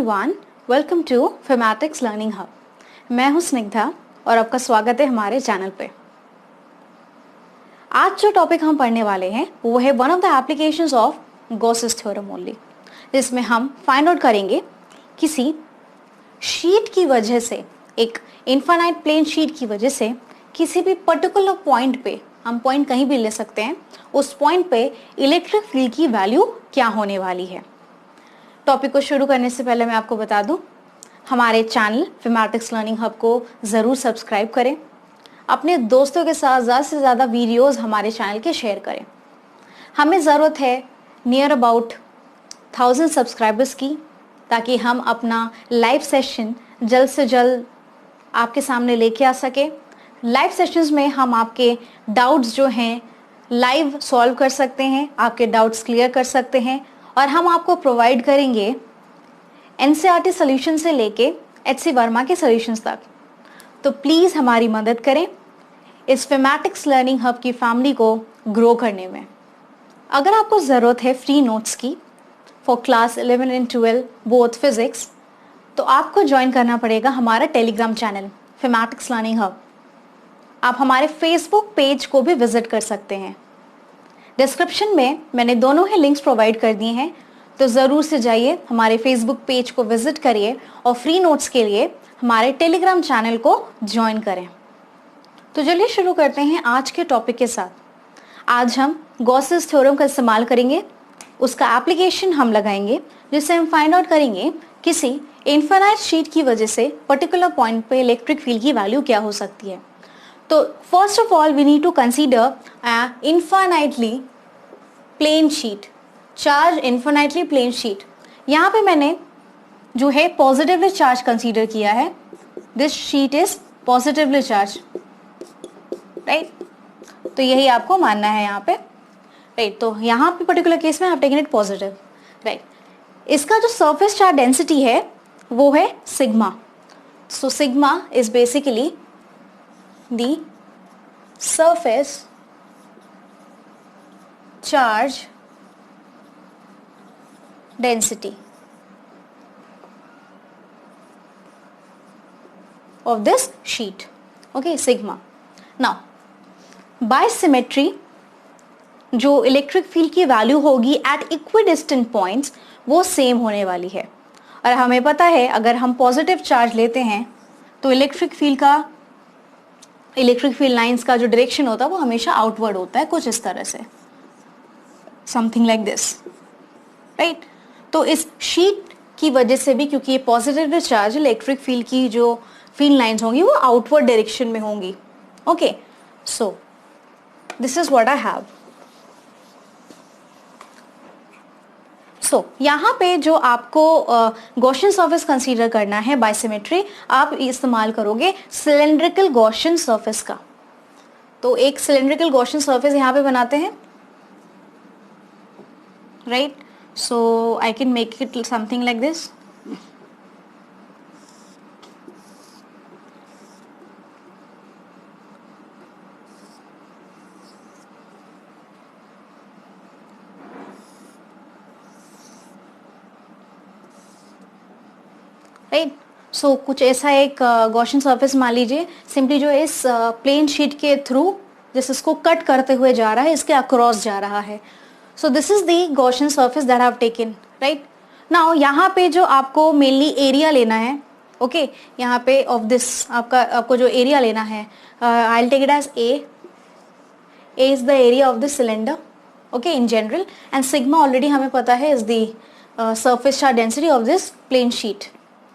Everyone, welcome to Fematics learning hub. मैं हूं स्निग्धा और आपका स्वागत है हमारे चैनल पे। आज जो टॉपिक हम पढ़ने वाले हैं वो है one of the applications of Gauss's theorem only, जिसमें हम फाइंड आउट करेंगे किसी शीट की वजह से, एक इनफाइनाइट प्लेन शीट की वजह से किसी भी पर्टिकुलर पॉइंट पे, हम पॉइंट कहीं भी ले सकते हैं, उस पॉइंट पे इलेक्ट्रिक फील्ड की वैल्यू क्या होने वाली है। टॉपिक को शुरू करने से पहले मैं आपको बता दूं, हमारे चैनल फेमैटिक्स लर्निंग हब को ज़रूर सब्सक्राइब करें, अपने दोस्तों के साथ ज़्यादा से ज़्यादा वीडियोस हमारे चैनल के शेयर करें। हमें ज़रूरत है नियर अबाउट 1000 सब्सक्राइबर्स की, ताकि हम अपना लाइव सेशन जल्द से जल्द आपके सामने लेके आ सके। लाइव सेशंस में हम आपके डाउट्स जो हैं लाइव सॉल्व कर सकते हैं, आपके डाउट्स क्लियर कर सकते हैं, और हम आपको प्रोवाइड करेंगे एनसीईआरटी सॉल्यूशन से लेके एचसी वर्मा के सॉल्यूशंस तक। तो प्लीज़ हमारी मदद करें इस फेमैटिक्स लर्निंग हब की फैमिली को ग्रो करने में। अगर आपको ज़रूरत है फ्री नोट्स की for class 11 and 12 both physics, तो आपको ज्वाइन करना पड़ेगा हमारा टेलीग्राम चैनल फेमैटिक्स लर्निंग हब। आप हमारे फेसबुक पेज को भी विजिट कर सकते हैं। डिस्क्रिप्शन में मैंने दोनों ही लिंक्स प्रोवाइड कर दिए हैं, तो ज़रूर से जाइए हमारे फेसबुक पेज को विजिट करिए और फ्री नोट्स के लिए हमारे टेलीग्राम चैनल को ज्वाइन करें। तो चलिए शुरू करते हैं आज के टॉपिक के साथ। आज हम गॉसेस थ्योरम का इस्तेमाल करेंगे, उसका एप्लीकेशन हम लगाएंगे, जिससे हम फाइंड आउट करेंगे किसी इनफाइनाइट शीट की वजह से पर्टिकुलर पॉइंट पे इलेक्ट्रिक फील्ड की वैल्यू क्या हो सकती है। तो first of all we need to consider infinitely plane sheet, charge infinitely plane sheet. यहाँ पे मैंने जो है पॉजिटिवली चार्ज कंसीडर किया है। This sheet is positively charge, right. तो यही आपको मानना है यहाँ पे, राइट। तो यहाँ पे पर्टिकुलर केस में आप टेकन इट पॉजिटिव, राइट। इसका जो सरफेस चार्ज डेंसिटी है वो है sigma. So sigma is basically the surface charge density of this sheet, okay, sigma. Now by symmetry जो इलेक्ट्रिक फील्ड की वैल्यू होगी एट इक्विडिस्टेंट पॉइंट्स वो सेम होने वाली है। और हमें पता है अगर हम पॉजिटिव चार्ज लेते हैं तो इलेक्ट्रिक फील्ड लाइंस का जो डायरेक्शन होता है वो हमेशा आउटवर्ड होता है, कुछ इस तरह से, समथिंग लाइक दिस, राइट। तो इस शीट की वजह से भी, क्योंकि ये पॉजिटिव चार्ज, इलेक्ट्रिक फील्ड की जो फील्ड लाइंस होंगी वो आउटवर्ड डायरेक्शन में होंगी। Okay, so this is what I have. सो यहाँ पे जो आपको गॉसियन सरफेस कंसीडर करना है बाय सिमेट्री, आप इस्तेमाल करोगे सिलेंड्रिकल गॉसियन सरफेस का। तो एक सिलेंड्रिकल गॉसियन सरफेस यहाँ पे बनाते हैं, right. So I can make it something like this. Right. सो कुछ ऐसा एक गॉसियन सरफेस मान लीजिए, सिंपली जो इस प्लेन शीट के थ्रू जिस इसको कट करते हुए जा रहा है, इसके अक्रॉस जा रहा है। सो this is the Gaussian surface that I have taken, right. Now यहाँ पे जो आपको मेनली एरिया लेना है, ओके, यहाँ पे ऑफ दिस आपको जो एरिया लेना है, I will take it as A is the area of the cylinder, okay, in general. And sigma already हमें पता है is the surface charge density of this plane sheet,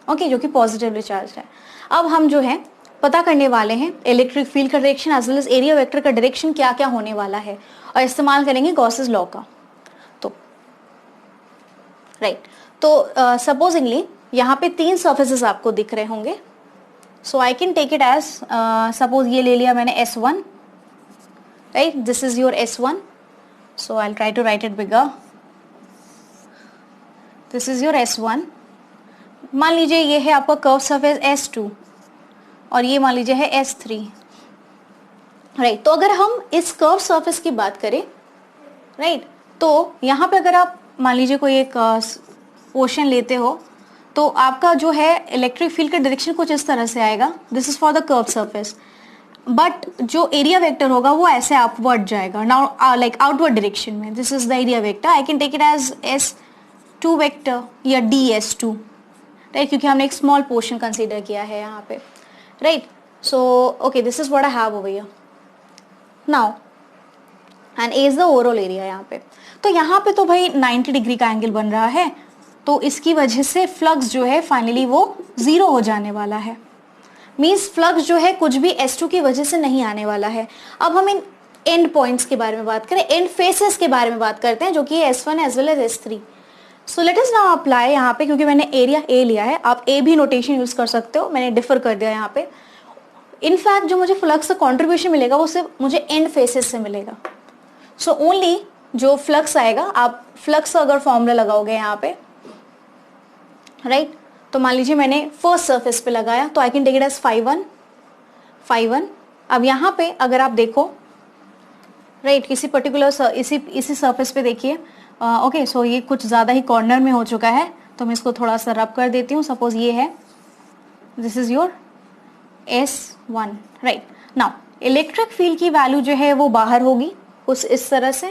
okay, जो कि positively charge है। अब हम जो है पता करने वाले हैं इलेक्ट्रिक फील्ड का direction as well as area vector का डायरेक्शन क्या क्या होने वाला है, और इस्तेमाल करेंगे गॉसेस लॉ का। तो राइट, तो सपोजिंगली यहाँ पे 3 सर्फेसेस आपको दिख रहे होंगे। So I can take it as, suppose ये ले लिया मैंने S1, right, this is your S1। So I will try to write it bigger. This is your S1। मान लीजिए ये है आपका कर्व सरफेस S2 और ये मान लीजिए है S3, राइट। तो अगर हम इस कर्व सरफेस की बात करें, राइट, तो यहाँ पे अगर आप मान लीजिए कोई एक पोर्शन लेते हो, तो आपका जो है इलेक्ट्रिक फील्ड का डायरेक्शन कुछ इस तरह से आएगा, this is for the curve surface, but जो एरिया वेक्टर होगा वो ऐसे अपवर्ड जाएगा, नाउ लाइक आउटवर्ड डायरेक्शन में. This is the area vector, I can take it as S2 vector या DS2, राइट, क्योंकि हमने एक स्मॉल पोर्शन कंसीडर किया है यहाँ पे, right. So okay, this is what I have over here now, and A is the overall area यहाँ पे. तो यहाँ पे तो भाई 90 डिग्री का एंगल बन रहा है, तो इसकी वजह से फ्लक्स जो है फाइनली वो 0 हो जाने वाला है. मीन्स फ्लक्स जो है कुछ भी S2 की वजह से नहीं आने वाला है. अब हम इन एंड पॉइंट्स के बारे में बात करें, एंड फेसेस के बारे में बात करते हैं, जो कि S1 as well as S3. So let us now apply यहाँ पे, क्योंकि मैंने एरिया A लिया है, आप A भी नोटेशन यूज कर सकते हो, मैंने डिफर कर दिया यहाँ पे. इनफैक्ट जो मुझे फ्लक्स का कॉन्ट्रीब्यूशन मिलेगा वो सिर्फ मुझे एंड फेसेस से मिलेगा. सो ओनली जो फ्लक्स आएगा, आप फ्लक्स अगर फॉर्मूला लगाओगे यहाँ पे, राइट, तो मान लीजिए मैंने फर्स्ट सरफेस पे लगाया, तो I can take it as phi1. अब यहाँ पे अगर आप देखो, राइट, किसी पर्टिकुलर इसी सरफेस पे देखिए, ओके, सो ये कुछ ज़्यादा ही कॉर्नर में हो चुका है, तो मैं इसको थोड़ा सा रब कर देती हूँ. सपोज ये है, this is your S1, right. Now electric field की वैल्यू जो है वो बाहर होगी कुछ इस तरह से,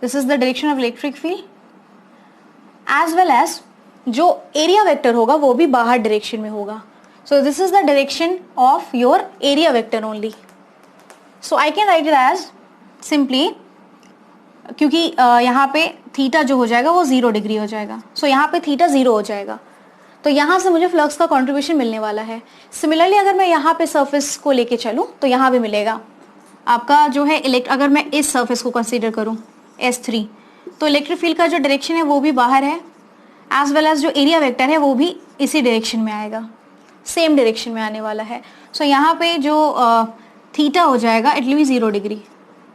this is the direction of electric field, as well as जो एरिया वेक्टर होगा वो भी बाहर डायरेक्शन में होगा. So this is the direction of your area vector only. So I can write it as simply, क्योंकि यहाँ पे थीटा जो हो जाएगा वो 0 डिग्री हो जाएगा, सो यहाँ पे थीटा 0 हो जाएगा, तो यहाँ से मुझे फ्लक्स का कॉन्ट्रीब्यूशन मिलने वाला है. सिमिलरली अगर मैं यहाँ पे सरफेस को लेके चलूँ तो यहाँ भी मिलेगा आपका जो है अगर मैं इस सरफेस को कंसीडर करूँ S3, तो इलेक्ट्रिक फील्ड का जो डायरेक्शन है वो भी बाहर है, एज वेल एज जो एरिया वेक्टर है वो भी इसी डायरेक्शन में आएगा, सेम डायरेक्शन में आने वाला है. सो यहाँ पे जो थीटा हो जाएगा it will be 0 degree,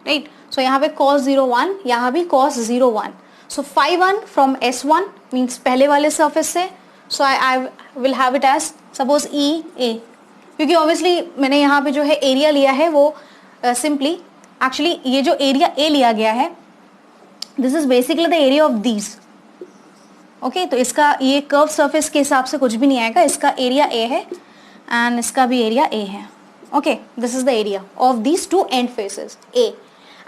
right. So यहाँ पे cos 01, यहाँ भी cos 01. So phi1 from S1 means पहले वाले सरफेस से, so I will have it as suppose EA, क्योंकि ऑब्वियसली मैंने यहाँ पे जो है एरिया लिया है वो सिंपली एक्चुअली ये जो एरिया A लिया गया है, this is basically the area of these. Okay, तो इसका ये कर्व सरफेस के हिसाब से कुछ भी नहीं आएगा, इसका एरिया A है एंड इसका भी एरिया A है. Okay, this is the area of these two and faces A.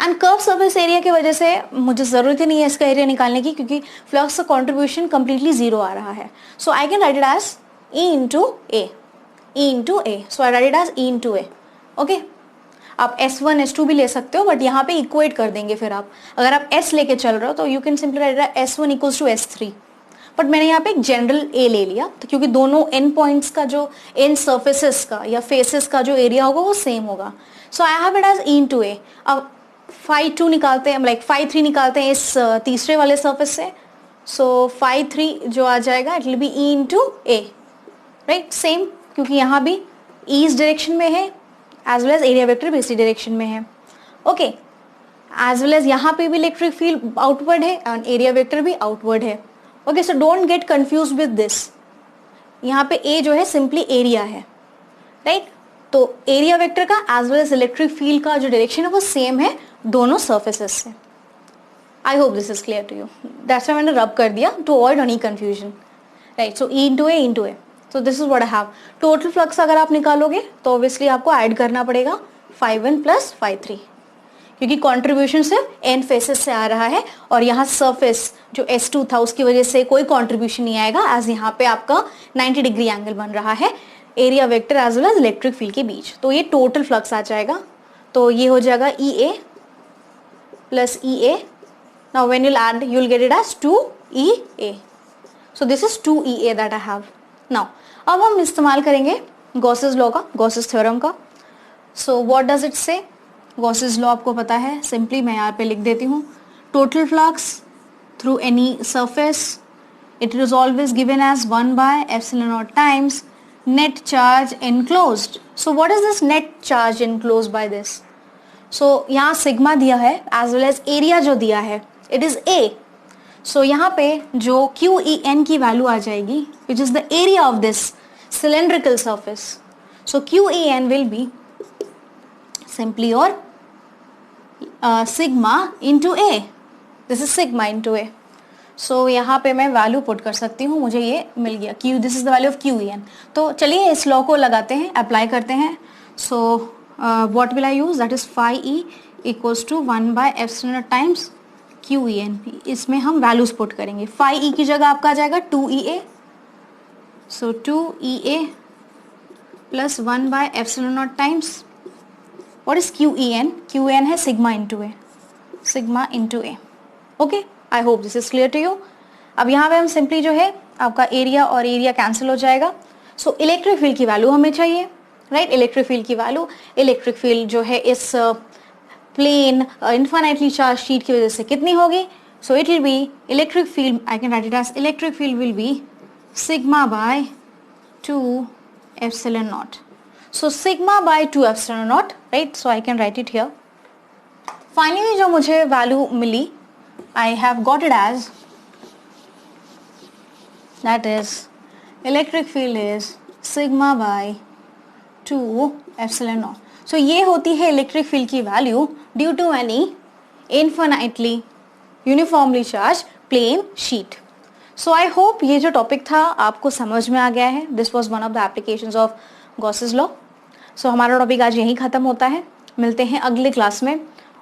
And curve surface area की वजह से मुझे ज़रूरत ही नहीं है इसका एरिया निकालने की, क्योंकि फ्लक्स का कॉन्ट्रीब्यूशन कम्प्लीटली 0 आ रहा है. So I can write it as E into A. So I write it as E into A. Okay, आप S1 S2 भी ले सकते हो, बट यहाँ पे इक्वेट कर देंगे फिर आप. अगर आप S लेके चल रहे हो तो you can simply write S1 equals to S3, but मैंने यहाँ पे एक जनरल A ले लिया, तो क्योंकि दोनों एंड पॉइंट्स का जो एंड सर्फेसेस का या फेसेस का जो एरिया होगा वो सेम होगा. So I have it as E into A. अब phi2 निकालते हैं, लाइक phi3 निकालते हैं इस तीसरे वाले सरफेस से, सो phi3 जो आ जाएगा it will be E into A, right, same, क्योंकि यहाँ भी E इस डायरेक्शन में है as well as area vector भी इसी डायरेक्शन में है. ओके, एज वेल एज यहाँ पे भी इलेक्ट्रिक फील्ड आउटवर्ड है एंड एरिया वेक्टर भी आउटवर्ड है. Okay, so don't get confuse with this. यहाँ पे A जो है सिंपली एरिया है, राइट. तो एरिया वेक्टर का as well as electric field का जो डायरेक्शन है वो सेम है दोनों सर्फेसेस से. I hope this is clear to you. That's why मैंने रब कर दिया to avoid any confusion, right. So E into A. So this is what I have. Total flux अगर आप निकालोगे तो ऑब्वियसली आपको ऐड करना पड़ेगा phi1 प्लस phi3, क्योंकि कॉन्ट्रीब्यूशन सिर्फ एंड फेसेस से आ रहा है, और यहाँ सरफेस जो S2 था उसकी वजह से कोई कॉन्ट्रीब्यूशन नहीं आएगा, एज यहाँ पे आपका 90 डिग्री एंगल बन रहा है area vector as well as electric field के बीच. तो ये टोटल फ्लक्स आ जाएगा, तो ये हो जाएगा EA plus EA. Now when you'll add you'll get it as 2EA. So this is 2EA that I have. Now अब हम इस्तेमाल करेंगे गॉसेस लॉ का, गॉसेस थ्योरम का. सो व्हाट डज इट से? गॉसेस लॉ आपको पता है, सिंपली मैं यहाँ पे लिख देती हूँ. Total flux through any surface, it is always given as 1 by epsilon not times net charge enclosed. So what is this net charge enclosed by this? So यहाँ सिग्मा दिया है as well as area जो दिया है it is A. So यहाँ पे जो QEN की वैल्यू आ जाएगी which is the area of this cylindrical surface. So QEN will be simply your sigma into A. This is sigma into A. सो यहाँ पे मैं वैल्यू पुट कर सकती हूँ, मुझे ये मिल गया Q, this is the value of Q E N. तो चलिए इस लॉ को लगाते हैं, अप्लाई करते हैं। So what will I use, that is phi E equals to 1/एप्सिलॉन टाइम्स क्यू ई एन। इसमें हम वैल्यूज पुट करेंगे। फाई ई की जगह आपका आ जाएगा 2EA, सो 2EA प्लस 1/एप्सिलॉन times what is Q E N, Q N है sigma into A, sigma into A. Okay, I hope this is clear to you. अब यहाँ पे हम सिंपली जो है आपका एरिया और एरिया कैंसिल हो जाएगा। सो इलेक्ट्रिक फील्ड की वैल्यू हमें चाहिए, राइट। इलेक्ट्रिक फील्ड की वैल्यू, इलेक्ट्रिक फील्ड जो है इस प्लेन इन्फाइनाइटली चार्ज शीट की वजह से कितनी होगी। So it will be electric field, I can write it as electric field will be sigma by 2 epsilon not. So sigma by 2 epsilon not, right. So I can write it here. Finally जो मुझे value मिली, I have got it as, that is electric field is sigma by 2 epsilon naught. So ये होती है electric field की value due to any infinitely uniformly charge plane sheet. So I hope ये जो topic था आपको समझ में आ गया है। This was one of the applications of Gauss's law. सो हमारा टॉपिक आज यहीं ख़त्म होता है। मिलते हैं अगले क्लास में।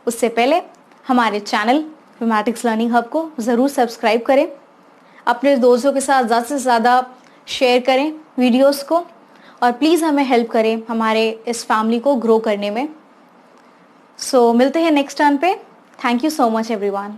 उससे पहले हमारे चैनल मैथमेटिक्स लर्निंग हब को ज़रूर सब्सक्राइब करें, अपने दोस्तों के साथ ज़्यादा से ज़्यादा शेयर करें वीडियोस को, और प्लीज़ हमें हेल्प करें हमारे इस फैमिली को ग्रो करने में। सो मिलते हैं नेक्स्ट टर्न पे। Thank you so much everyone.